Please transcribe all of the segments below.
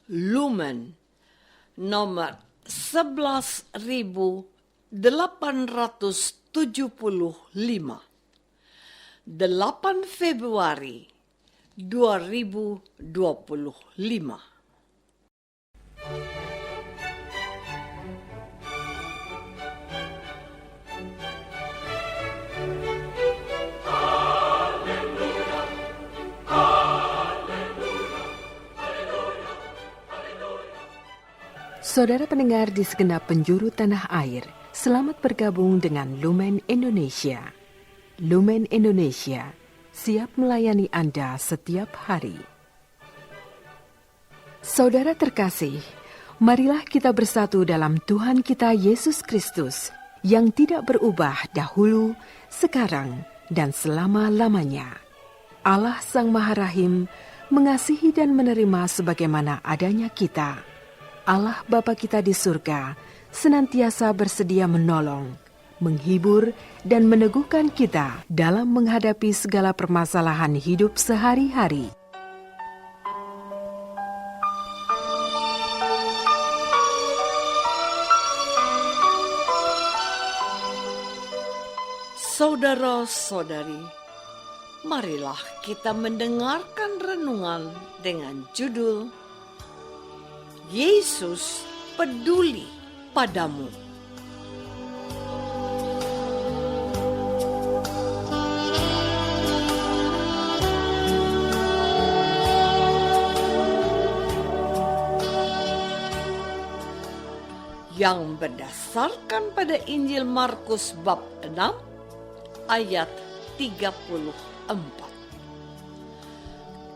Lumen nomor 11.875, 8 Februari 2025. Saudara pendengar di segenap penjuru tanah air, selamat bergabung dengan Lumen Indonesia. Lumen Indonesia, siap melayani Anda setiap hari. Saudara terkasih, marilah kita bersatu dalam Tuhan kita Yesus Kristus yang tidak berubah dahulu, sekarang, dan selama-lamanya. Allah Sang Maha Rahim mengasihi dan menerima sebagaimana adanya kita. Allah Bapa kita di surga senantiasa bersedia menolong, menghibur, dan meneguhkan kita dalam menghadapi segala permasalahan hidup sehari-hari. Saudara-saudari, marilah kita mendengarkan renungan dengan judul Yesus peduli padamu. Yang berdasarkan pada Injil Markus bab 6 ayat 34.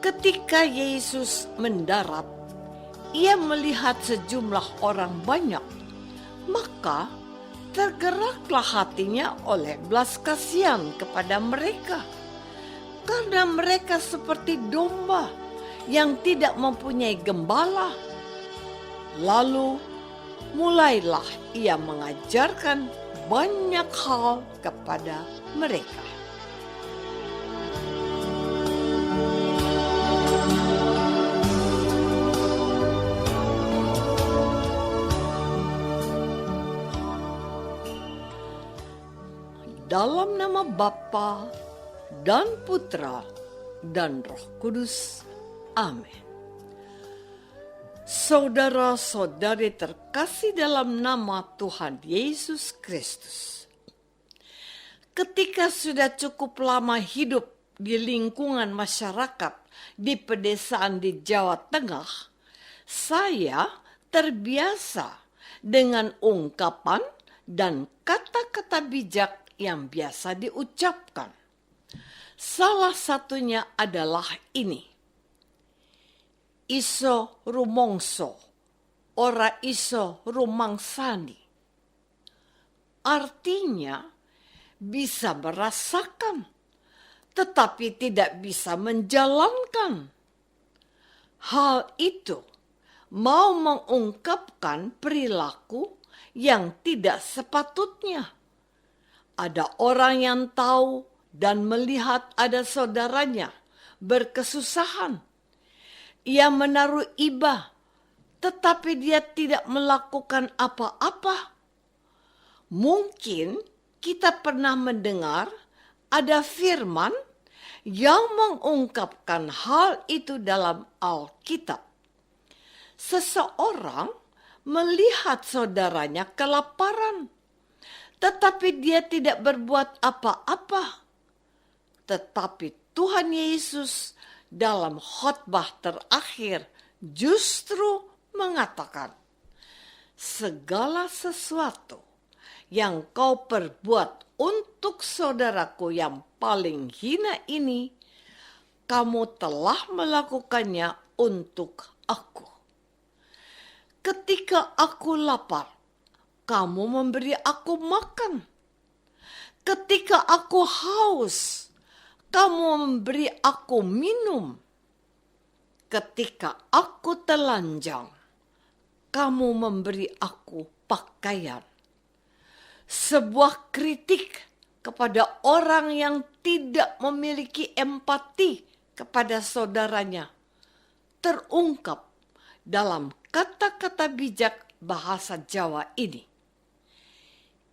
Ketika Yesus mendarat, Ia melihat sejumlah orang banyak, maka tergeraklah hatinya oleh belas kasihan kepada mereka, karena mereka seperti domba yang tidak mempunyai gembala. Lalu mulailah Ia mengajarkan banyak hal kepada mereka. Dalam nama Bapa dan Putra dan Roh Kudus. Amin. Saudara-saudari terkasih dalam nama Tuhan Yesus Kristus. Ketika sudah cukup lama hidup di lingkungan masyarakat di pedesaan di Jawa Tengah, saya terbiasa dengan ungkapan dan kata-kata bijak yang biasa diucapkan. Salah satunya adalah ini: iso rumongso, ora iso rumangsani. Artinya, bisa merasakan, tetapi tidak bisa menjalankan. Hal itu mau mengungkapkan perilaku yang tidak sepatutnya. Ada orang yang tahu dan melihat ada saudaranya berkesusahan. Ia menaruh iba, tetapi dia tidak melakukan apa-apa. Mungkin kita pernah mendengar ada firman yang mengungkapkan hal itu dalam Alkitab. Seseorang melihat saudaranya kelaparan, tetapi dia tidak berbuat apa-apa. Tetapi Tuhan Yesus dalam khotbah terakhir justru mengatakan, segala sesuatu yang kau perbuat untuk saudaraku yang paling hina ini, kamu telah melakukannya untuk aku. Ketika aku lapar, kamu memberi aku makan. Ketika aku haus, kamu memberi aku minum. Ketika aku telanjang, kamu memberi aku pakaian. Sebuah kritik kepada orang yang tidak memiliki empati kepada saudaranya terungkap dalam kata-kata bijak bahasa Jawa ini.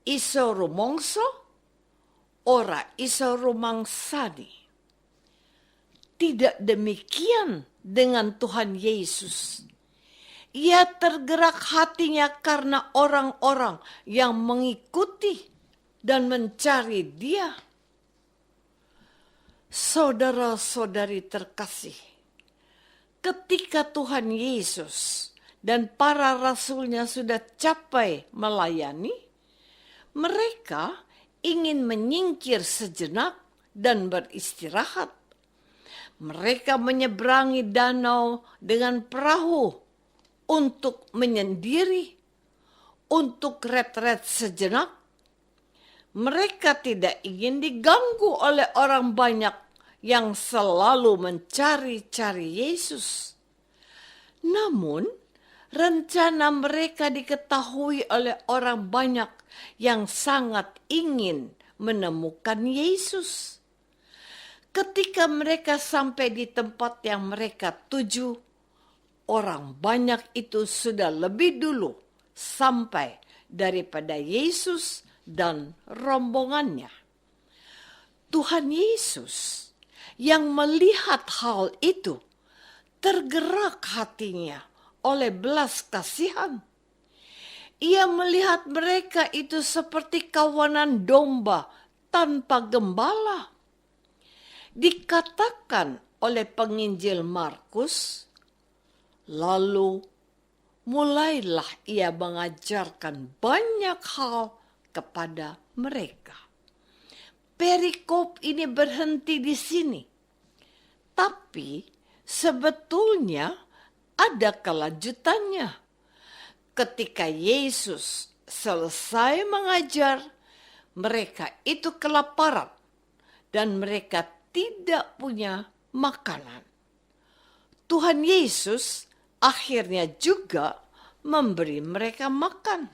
Iso rumongso, ora iso rumangsani. Tidak demikian dengan Tuhan Yesus. Ia tergerak hatinya karena orang-orang yang mengikuti dan mencari Dia. Saudara-saudari terkasih, ketika Tuhan Yesus dan para rasulnya sudah capai melayani, mereka ingin menyingkir sejenak dan beristirahat. Mereka menyeberangi danau dengan perahu untuk menyendiri, untuk retret sejenak. Mereka tidak ingin diganggu oleh orang banyak yang selalu mencari-cari Yesus. Namun, rencana mereka diketahui oleh orang banyak yang sangat ingin menemukan Yesus. Ketika mereka sampai di tempat yang mereka tuju, orang banyak itu sudah lebih dulu sampai daripada Yesus dan rombongannya. Tuhan Yesus yang melihat hal itu tergerak hatinya oleh belas kasihan. Ia melihat mereka itu seperti kawanan domba tanpa gembala. Dikatakan oleh penginjil Markus, lalu mulailah ia mengajarkan banyak hal kepada mereka. Perikop ini berhenti di sini. Tapi sebetulnya ada kelanjutannya. Ketika Yesus selesai mengajar, mereka itu kelaparan dan mereka tidak punya makanan. Tuhan Yesus akhirnya juga memberi mereka makan.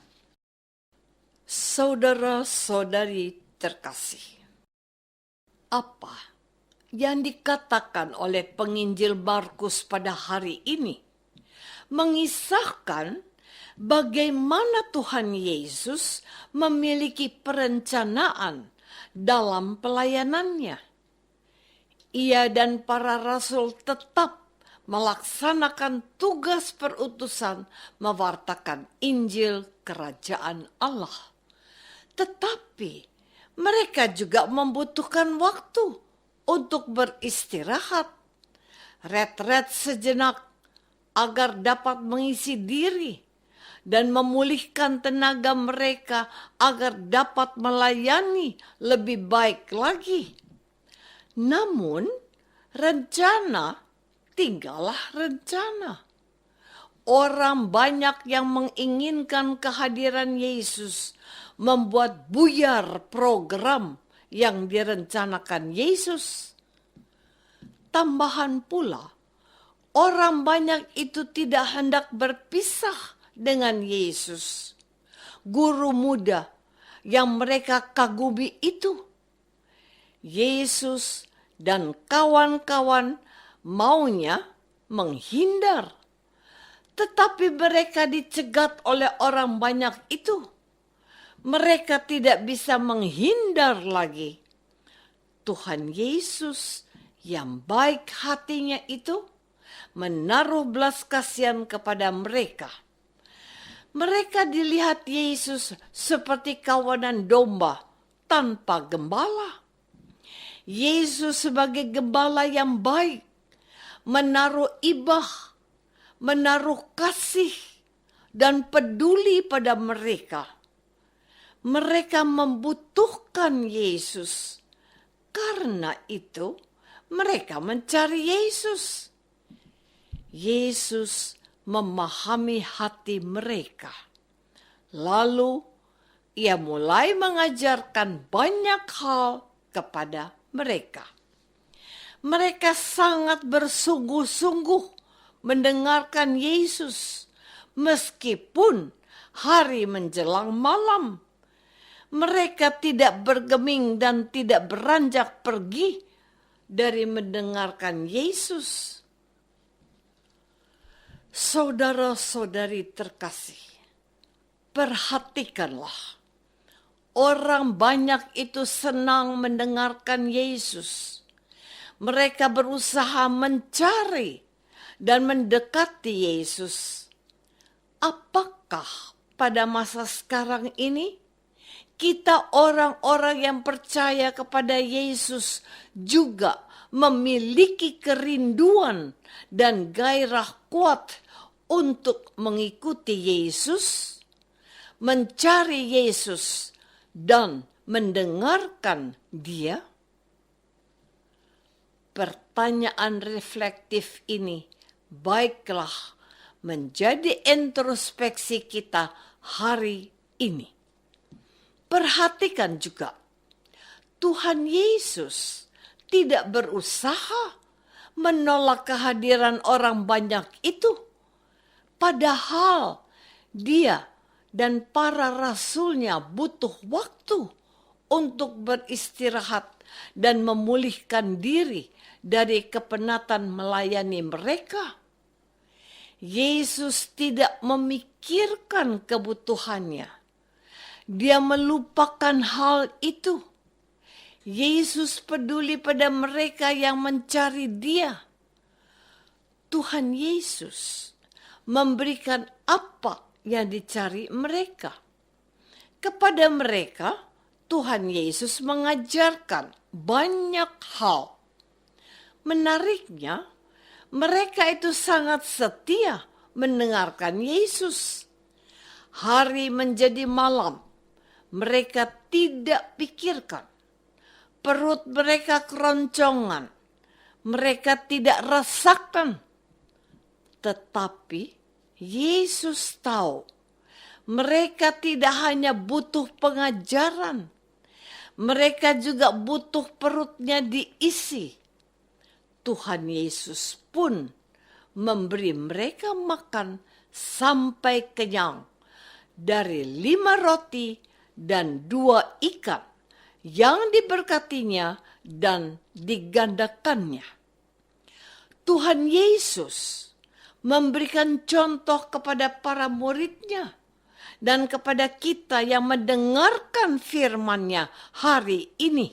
Saudara-saudari terkasih, apa yang dikatakan oleh penginjil Markus pada hari ini mengisahkan bagaimana Tuhan Yesus memiliki perencanaan dalam pelayanannya. Ia dan para rasul tetap melaksanakan tugas perutusan mewartakan Injil Kerajaan Allah. Tetapi mereka juga membutuhkan waktu untuk beristirahat, retret sejenak agar dapat mengisi diri dan memulihkan tenaga mereka agar dapat melayani lebih baik lagi. Namun, rencana tinggallah rencana. Orang banyak yang menginginkan kehadiran Yesus membuat buyar program yang direncanakan Yesus. Tambahan pula, orang banyak itu tidak hendak berpisah dengan Yesus, guru muda yang mereka kagumi itu. Yesus dan kawan-kawan maunya menghindar, tetapi mereka dicegat oleh orang banyak itu. Mereka tidak bisa menghindar lagi. Tuhan Yesus yang baik hatinya itu menaruh belas kasihan kepada mereka. Mereka dilihat Yesus seperti kawanan domba tanpa gembala. Yesus sebagai gembala yang baik menaruh ibah, menaruh kasih dan peduli pada mereka. Mereka membutuhkan Yesus. Karena itu mereka mencari Yesus. Yesus memahami hati mereka. Lalu ia mulai mengajarkan banyak hal kepada mereka. Mereka sangat bersungguh-sungguh mendengarkan Yesus meskipun hari menjelang malam. Mereka tidak bergeming dan tidak beranjak pergi dari mendengarkan Yesus. Saudara-saudari terkasih, perhatikanlah. Orang banyak itu senang mendengarkan Yesus. Mereka berusaha mencari dan mendekati Yesus. Apakah pada masa sekarang ini kita orang-orang yang percaya kepada Yesus juga memiliki kerinduan dan gairah kuat untuk mengikuti Yesus, mencari Yesus, dan mendengarkan Dia? Pertanyaan reflektif ini baiklah menjadi introspeksi kita hari ini. Perhatikan juga, Tuhan Yesus tidak berusaha menolak kehadiran orang banyak itu. Padahal Dia dan para rasulnya butuh waktu untuk beristirahat dan memulihkan diri dari kepenatan melayani mereka. Yesus tidak memikirkan kebutuhannya. Dia melupakan hal itu. Yesus peduli pada mereka yang mencari Dia. Tuhan Yesus memberikan apa yang dicari mereka. Kepada mereka, Tuhan Yesus mengajarkan banyak hal. Menariknya, mereka itu sangat setia mendengarkan Yesus. Hari menjadi malam, mereka tidak pikirkan. Perut mereka keroncongan, mereka tidak rasakan. Tetapi Yesus tahu mereka tidak hanya butuh pengajaran, mereka juga butuh perutnya diisi. Tuhan Yesus pun memberi mereka makan sampai kenyang dari 5 roti dan 2 ikan yang diberkatinya dan digandakannya. Tuhan Yesus memberikan contoh kepada para muridnya dan kepada kita yang mendengarkan firman-Nya hari ini.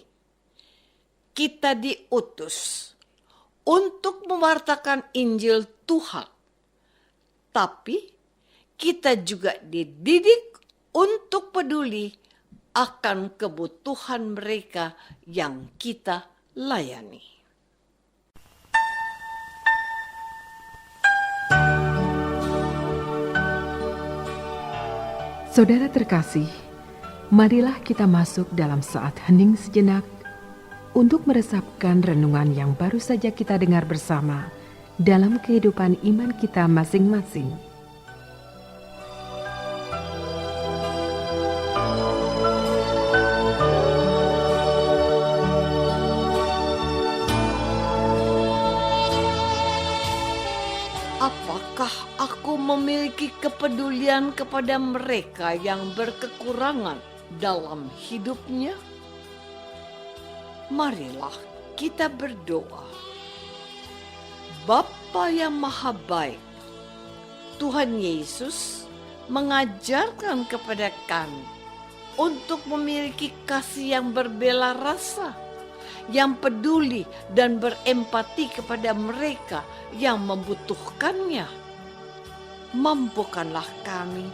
Kita diutus untuk mewartakan Injil Tuhan, tapi kita juga dididik untuk peduli akan kebutuhan mereka yang kita layani. Saudara terkasih, marilah kita masuk dalam saat hening sejenak untuk meresapkan renungan yang baru saja kita dengar bersama dalam kehidupan iman kita masing-masing. Apakah aku memiliki kepedulian kepada mereka yang berkekurangan dalam hidupnya? Marilah kita berdoa. Bapa yang Maha Baik, Tuhan Yesus mengajarkan kepada kami untuk memiliki kasih yang berbela rasa, yang peduli dan berempati kepada mereka yang membutuhkannya. Mampukanlah kami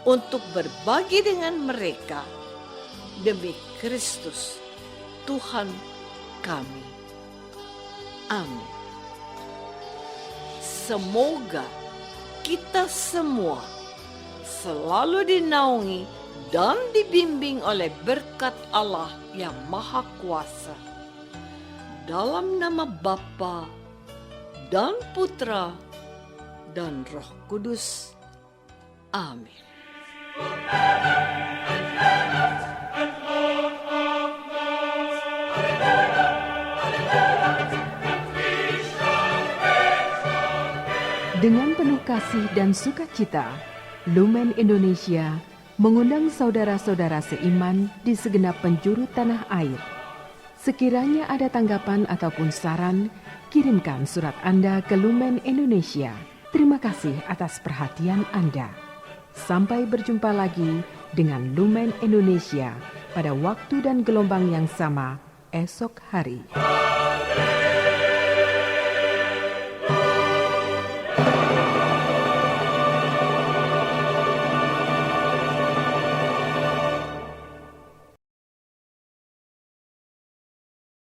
untuk berbagi dengan mereka demi Kristus Tuhan kami. Amin. Semoga kita semua selalu dinaungi dan dibimbing oleh berkat Allah yang Maha Kuasa. Dalam nama Bapa dan Putra dan Roh Kudus. Amin. Dengan penuh kasih dan sukacita, Lumen Indonesia mengundang saudara-saudara seiman di segenap penjuru tanah air. Sekiranya ada tanggapan ataupun saran, kirimkan surat Anda ke Lumen Indonesia, Terima kasih atas perhatian Anda. Sampai berjumpa lagi dengan Lumen Indonesia pada waktu dan gelombang yang sama esok hari.